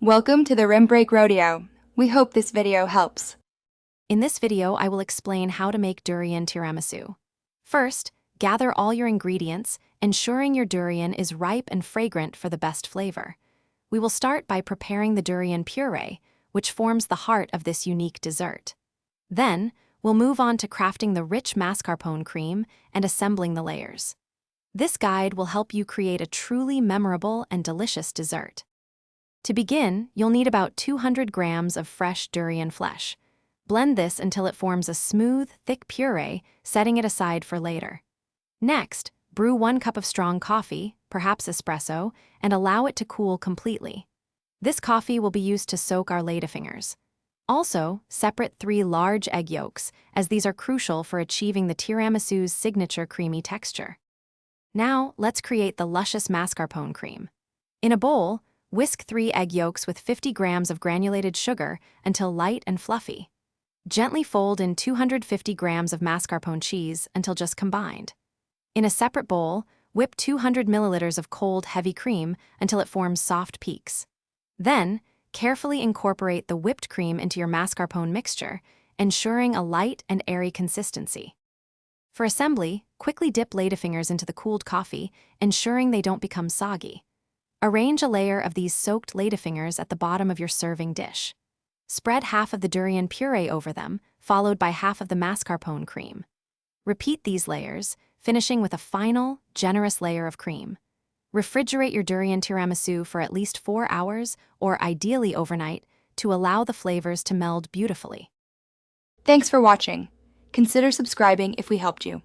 Welcome to the Rim Break Rodeo. We hope this video helps. In this video, I will explain how to make durian tiramisu. First, gather all your ingredients, ensuring your durian is ripe and fragrant for the best flavor. We will start by preparing the durian puree, which forms the heart of this unique dessert. Then, we'll move on to crafting the rich mascarpone cream and assembling the layers. This guide will help you create a truly memorable and delicious dessert. To begin, you'll need about 200 grams of fresh durian flesh. Blend this until it forms a smooth, thick puree, setting it aside for later. Next, brew 1 cup of strong coffee, perhaps espresso, and allow it to cool completely. This coffee will be used to soak our ladyfingers. Also, separate 3 large egg yolks, as these are crucial for achieving the tiramisu's signature creamy texture. Now, let's create the luscious mascarpone cream. In a bowl, whisk 3 egg yolks with 50 grams of granulated sugar until light and fluffy. Gently fold in 250 grams of mascarpone cheese until just combined. In a separate bowl, whip 200 milliliters of cold, heavy cream until it forms soft peaks. Then, carefully incorporate the whipped cream into your mascarpone mixture, ensuring a light and airy consistency. For assembly, quickly dip ladyfingers into the cooled coffee, ensuring they don't become soggy. Arrange a layer of these soaked ladyfingers at the bottom of your serving dish. Spread half of the durian puree over them, followed by half of the mascarpone cream. Repeat these layers, finishing with a final, generous layer of cream. Refrigerate your durian tiramisu for at least 4 hours, or ideally overnight, to allow the flavors to meld beautifully. Thanks for watching. Consider subscribing if we helped you.